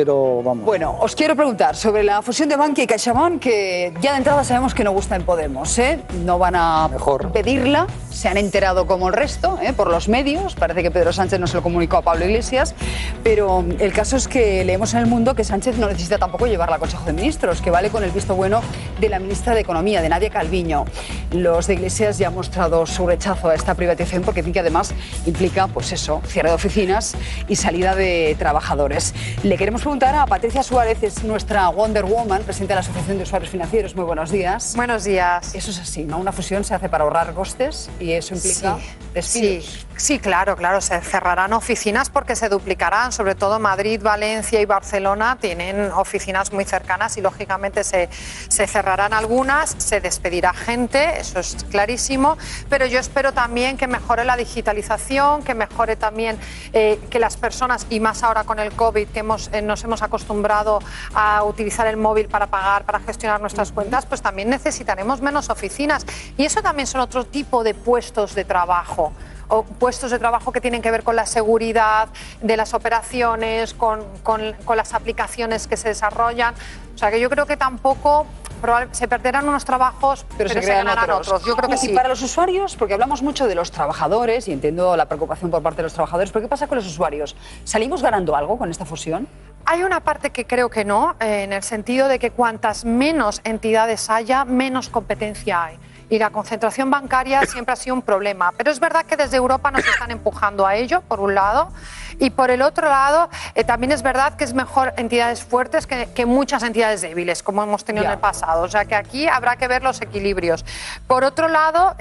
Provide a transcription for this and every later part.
Pero vamos. Bueno, os quiero preguntar sobre la fusión de Bankia y CaixaBank, que ya de entrada sabemos que no gusta en Podemos, ¿eh? No van a pedirla, se han enterado como el resto, por los medios. Parece que Pedro Sánchez no se lo comunicó a Pablo Iglesias, pero el caso es que leemos en El Mundo que Sánchez no necesita tampoco llevarla al Consejo de Ministros, que vale con el visto bueno de la ministra de Economía, de Nadia Calviño. Los de Iglesias ya han mostrado su rechazo a esta privatización porque dicen que además implica, pues eso, cierre de oficinas y salida de trabajadores. Le queremos preguntar a Patricia Suárez, es nuestra Wonder Woman, presidenta de la Asociación de Usuarios Financieros. Muy buenos días. Buenos días. Eso es así, ¿no? Una fusión se hace para ahorrar costes y eso implica despidos. Sí, claro, se cerrarán oficinas porque se duplicarán, sobre todo Madrid, Valencia y Barcelona tienen oficinas muy cercanas y lógicamente se cerrarán algunas, se despedirá gente, eso es clarísimo, pero yo espero también que mejore la digitalización, que mejore también que las personas, y más ahora con el COVID, que nos hemos acostumbrado a utilizar el móvil para pagar, para gestionar nuestras cuentas, pues también necesitaremos menos oficinas y eso también son otro tipo de puestos de trabajo. O puestos de trabajo que tienen que ver con la seguridad de las operaciones, con las aplicaciones que se desarrollan. O sea que yo creo que tampoco se perderán unos trabajos, pero se ganarán otros. Yo creo que sí. Y para los usuarios, porque hablamos mucho de los trabajadores y entiendo la preocupación por parte de los trabajadores, pero ¿qué pasa con los usuarios? ¿Salimos ganando algo con esta fusión? Hay una parte que creo que no, en el sentido de que cuantas menos entidades haya, menos competencia hay. Y la concentración bancaria siempre ha sido un problema. Pero es verdad que desde Europa nos están empujando a ello, por un lado. Y por el otro lado, también es verdad que es mejor entidades fuertes que muchas entidades débiles, como hemos tenido en el pasado. O sea que aquí habrá que ver los equilibrios. Por otro lado,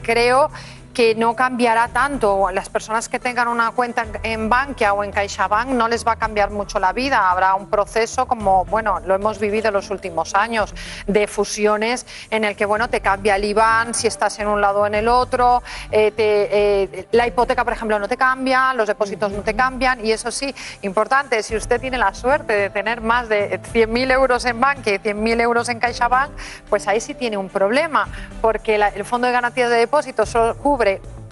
creo que no cambiará tanto. Las personas que tengan una cuenta en Bankia o en CaixaBank no les va a cambiar mucho la vida. Habrá un proceso como, bueno, lo hemos vivido en los últimos años, de fusiones en el que, bueno, te cambia el IBAN si estás en un lado o en el otro, la hipoteca, por ejemplo, no te cambia, los depósitos no te cambian y eso sí, importante, si usted tiene la suerte de tener más de 100.000 euros en Bankia y 100.000 euros en CaixaBank, pues ahí sí tiene un problema, porque el Fondo de Garantías de Depósitos solo cubre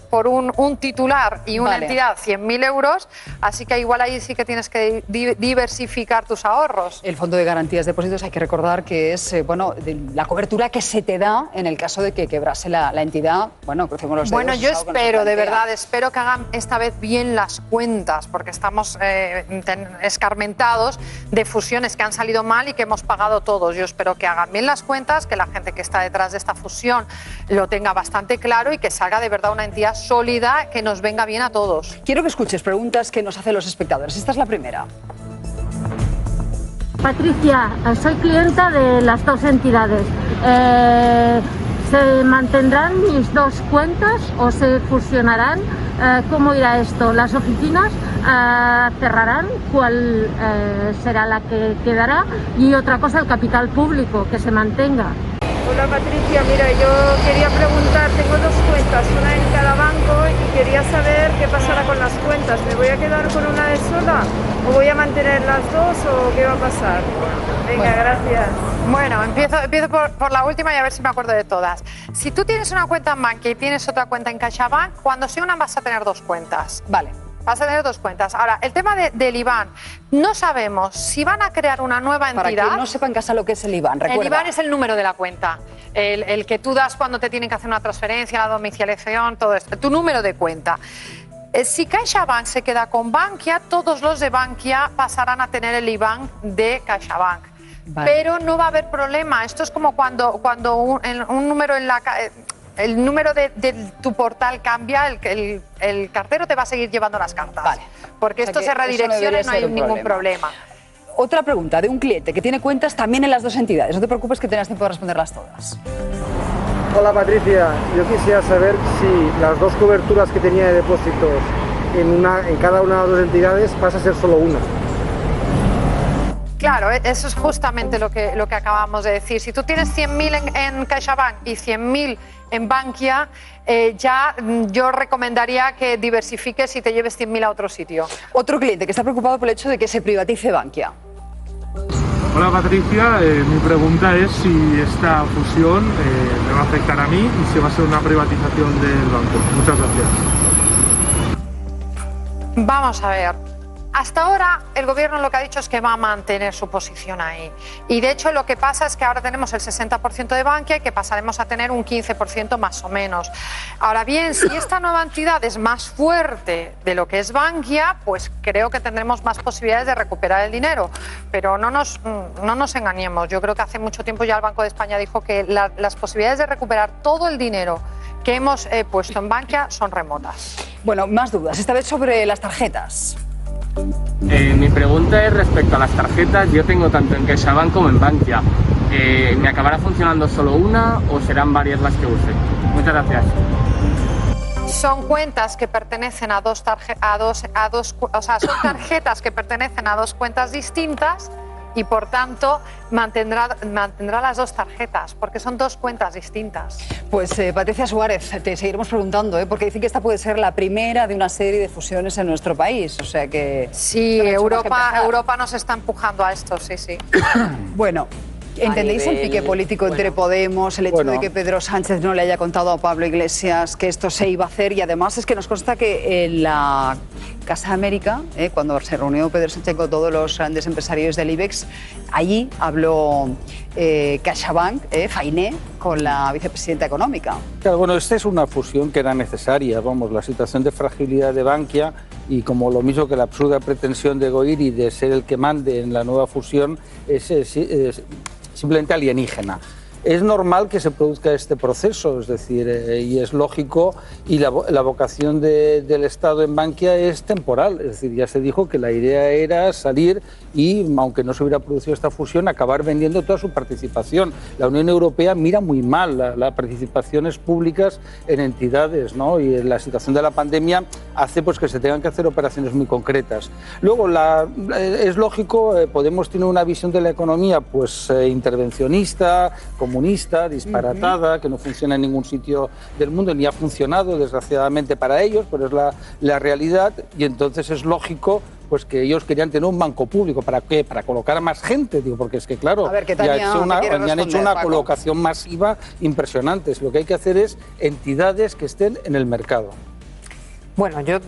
por un titular y una entidad 100.000 euros, así que igual ahí sí que tienes que diversificar tus ahorros. El Fondo de Garantías de Depósitos hay que recordar que es la cobertura que se te da en el caso de que quebrase la entidad. Bueno, crucemos los dedos. Bueno, yo espero, de verdad, espero que hagan esta vez bien las cuentas, porque estamos escarmentados de fusiones que han salido mal y que hemos pagado todos. Yo espero que hagan bien las cuentas, que la gente que está detrás de esta fusión lo tenga bastante claro y que salga de verdad una entidad sólida que nos venga bien a todos. Quiero que escuches preguntas que nos hacen los espectadores. Esta es la primera. Patricia, soy clienta de las dos entidades. ¿Se mantendrán mis dos cuentas o se fusionarán? ¿Cómo irá esto? ¿Las oficinas cerrarán? ¿Cuál será la que quedará? Y otra cosa, el capital público, que se mantenga. Hola Patricia, mira, yo quería preguntar, tengo dos cuentas, una en cada banco y quería saber qué pasará con las cuentas. ¿Me voy a quedar con una de sola o voy a mantener las dos o qué va a pasar? Venga, gracias. Bueno, empiezo por la última y a ver si me acuerdo de todas. Si tú tienes una cuenta en Bankia y tienes otra cuenta en CaixaBank, cuando se unan vas a tener dos cuentas. Vale. Vas a tener dos cuentas. Ahora, el tema del IBAN, no sabemos si van a crear una nueva entidad. Para quien no sepa en casa lo que es el IBAN, recuerda. El IBAN es el número de la cuenta, el que tú das cuando te tienen que hacer una transferencia, la domiciliación, todo esto, tu número de cuenta. Si CaixaBank se queda con Bankia, todos los de Bankia pasarán a tener el IBAN de CaixaBank. Vale. Pero no va a haber problema. Esto es como cuando un número en la... El número de tu portal cambia, el cartero te va a seguir llevando las cartas. Vale. Porque esto se redirecciona y no hay ningún problema. Otra pregunta de un cliente que tiene cuentas también en las dos entidades. No te preocupes que tengas tiempo de responderlas todas. Hola Patricia, yo quisiera saber si las dos coberturas que tenía de depósitos en cada una de las dos entidades pasa a ser solo una. Claro, eso es justamente lo que acabamos de decir. Si tú tienes 100.000 en CaixaBank y 100.000 en Bankia, ya yo recomendaría que diversifiques y te lleves 100.000 a otro sitio. Otro cliente que está preocupado por el hecho de que se privatice Bankia. Hola Patricia, mi pregunta es si esta fusión me va a afectar a mí y si va a ser una privatización del banco. Muchas gracias. Vamos a ver. Hasta ahora el gobierno lo que ha dicho es que va a mantener su posición ahí. Y de hecho lo que pasa es que ahora tenemos el 60% de Bankia y que pasaremos a tener un 15% más o menos. Ahora bien, si esta nueva entidad es más fuerte de lo que es Bankia, pues creo que tendremos más posibilidades de recuperar el dinero. Pero no nos engañemos. Yo creo que hace mucho tiempo ya el Banco de España dijo que las posibilidades de recuperar todo el dinero que hemos puesto en Bankia son remotas. Bueno, más dudas, esta vez sobre las tarjetas. Mi pregunta es respecto a las tarjetas. Yo tengo tanto en CaixaBank como en Bankia. ¿Me acabará funcionando solo una o serán varias las que use? Muchas gracias. Son cuentas que pertenecen a dos son tarjetas que pertenecen a dos cuentas distintas y por tanto mantendrá las dos tarjetas, porque son dos cuentas distintas. Pues Patricia Suárez, te seguiremos preguntando, porque dicen que esta puede ser la primera de una serie de fusiones en nuestro país, o sea que... Sí, Europa nos está empujando a esto, sí. Bueno, ¿entendéis el pique político entre Podemos, el hecho de que Pedro Sánchez no le haya contado a Pablo Iglesias que esto se iba a hacer? Y además es que nos consta que en la Casa de América, cuando se reunió Pedro Sánchez con todos los grandes empresarios del IBEX, allí habló CaixaBank, Fainé, con la vicepresidenta económica. Claro, bueno, esta es una fusión que era necesaria, la situación de fragilidad de Bankia y como lo mismo que la absurda pretensión de Goiri de ser el que mande en la nueva fusión es simplemente alienígena. Es normal que se produzca este proceso, es decir, y es lógico, y la vocación del Estado en Bankia es temporal, es decir, ya se dijo que la idea era salir y, aunque no se hubiera producido esta fusión, acabar vendiendo toda su participación. La Unión Europea mira muy mal las participaciones públicas en entidades, ¿no? Y la situación de la pandemia hace pues, que se tengan que hacer operaciones muy concretas. Luego, es lógico, Podemos tiene una visión de la economía pues, intervencionista, comunista, disparatada, que no funciona en ningún sitio del mundo, ni ha funcionado, desgraciadamente, para ellos, pero es la realidad, y entonces es lógico pues que ellos querían tener un banco público. ¿Para qué? Para colocar a más gente, digo, porque es que, claro, han hecho una colocación masiva impresionante. Lo que hay que hacer es entidades que estén en el mercado. Bueno, yo,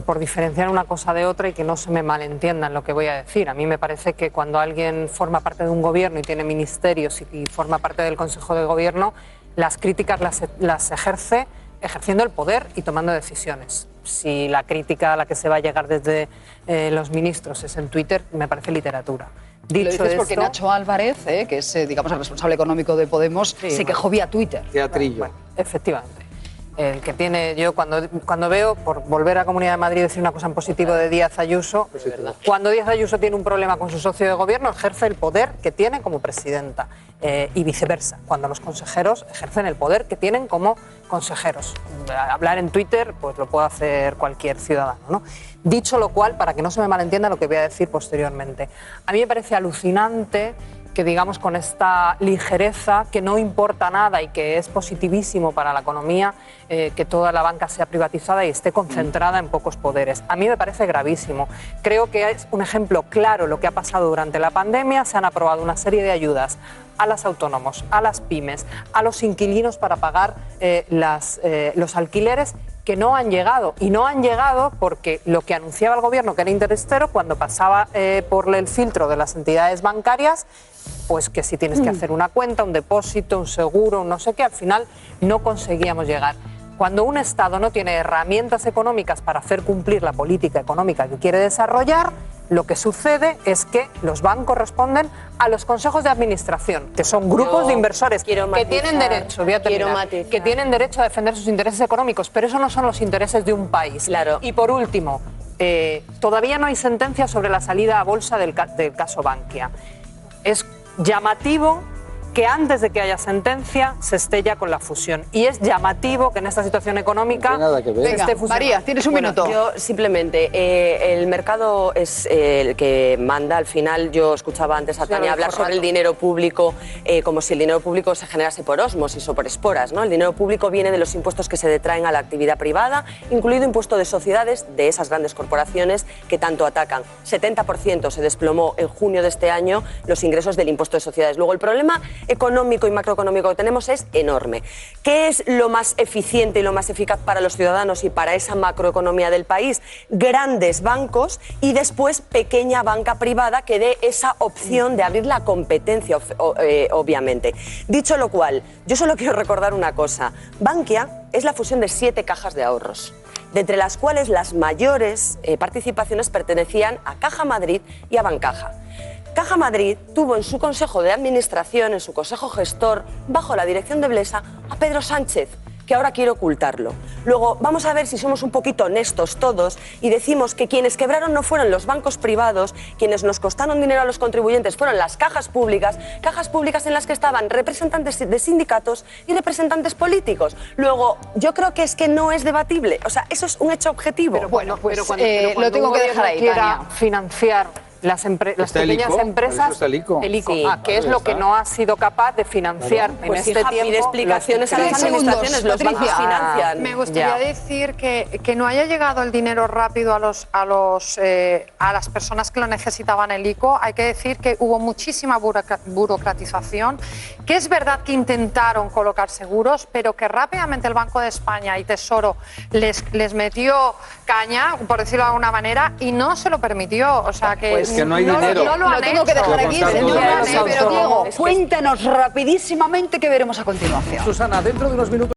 por diferenciar una cosa de otra y que no se me malentiendan lo que voy a decir, a mí me parece que cuando alguien forma parte de un gobierno y tiene ministerios y forma parte del Consejo de Gobierno, las críticas las ejerce ejerciendo el poder y tomando decisiones. Si la crítica a la que se va a llegar desde los ministros es en Twitter, me parece literatura. Dicho lo dices porque Nacho Álvarez, que es digamos el responsable económico de Podemos, se quejó vía Twitter. Teatrillo. Bueno, efectivamente. El que tiene, yo cuando veo, por volver a Comunidad de Madrid, decir una cosa en positivo de Díaz Ayuso, cuando Díaz Ayuso tiene un problema con su socio de gobierno, ejerce el poder que tiene como presidenta y viceversa, cuando los consejeros ejercen el poder que tienen como consejeros. Hablar en Twitter pues lo puede hacer cualquier ciudadano, ¿no? Dicho lo cual, para que no se me malentienda lo que voy a decir posteriormente, a mí me parece alucinante que digamos con esta ligereza, que no importa nada y que es positivísimo para la economía, que toda la banca sea privatizada y esté concentrada en pocos poderes. A mí me parece gravísimo. Creo que es un ejemplo claro lo que ha pasado durante la pandemia. Se han aprobado una serie de ayudas a los autónomos, a las pymes, a los inquilinos para pagar los alquileres que no han llegado. Y no han llegado porque lo que anunciaba el gobierno, que era interés cero, cuando pasaba por el filtro de las entidades bancarias, pues que si tienes que hacer una cuenta, un depósito, un seguro, un no sé qué, al final no conseguíamos llegar. Cuando un Estado no tiene herramientas económicas para hacer cumplir la política económica que quiere desarrollar, lo que sucede es que los bancos responden a los consejos de administración, que son grupos de inversores que tienen derecho, que tienen derecho a defender sus intereses económicos, pero eso no son los intereses de un país. Claro. Y por último, todavía no hay sentencia sobre la salida a bolsa del caso Bankia. Es llamativo que antes de que haya sentencia se esté ya con la fusión. Y es llamativo que en esta situación económica no tiene nada que ver. Venga, esté fusionado. María, tienes un minuto. Yo simplemente, el mercado es el que manda. Al final, yo escuchaba antes a Tania hablar sobre el dinero público, como si el dinero público se generase por ósmosis o por esporas, ¿no? El dinero público viene de los impuestos que se detraen a la actividad privada, incluido impuesto de sociedades de esas grandes corporaciones que tanto atacan. 70% se desplomó en junio de este año los ingresos del impuesto de sociedades. Luego, el problema económico y macroeconómico que tenemos es enorme. ¿Qué es lo más eficiente y lo más eficaz para los ciudadanos y para esa macroeconomía del país? Grandes bancos y después pequeña banca privada que dé esa opción de abrir la competencia, obviamente. Dicho lo cual, yo solo quiero recordar una cosa. Bankia es la fusión de 7 cajas de ahorros, de entre las cuales las mayores participaciones pertenecían a Caja Madrid y a Bancaja. Caja Madrid tuvo en su consejo de administración, en su consejo gestor, bajo la dirección de Blesa, a Pedro Sánchez, que ahora quiere ocultarlo. Luego, vamos a ver si somos un poquito honestos todos y decimos que quienes quebraron no fueron los bancos privados, quienes nos costaron dinero a los contribuyentes fueron las cajas públicas en las que estaban representantes de sindicatos y representantes políticos. Luego, yo creo que es que no es debatible, o sea, eso es un hecho objetivo. Pero cuando lo tengo un que dejar ahí, quiera Tania. financiar las pequeñas empresas, el ICO. Sí, que es lo que no ha sido capaz de financiar en Pues este hija, tiempo. pide explicaciones a las administraciones, los bancos financian. Me gustaría decir que no haya llegado el dinero rápido a las personas que lo necesitaban el ICO. Hay que decir que hubo muchísima burocratización, que es verdad que intentaron colocar seguros, pero que rápidamente el Banco de España y Tesoro les metió caña, por decirlo de alguna manera, y no se lo permitió. O sea que, que no hay dinero. No lo han tengo que dejar aquí, Pero señora, contando- pero Diego, cuéntanos rapidísimamente qué veremos a continuación. Susana, dentro de unos minutos.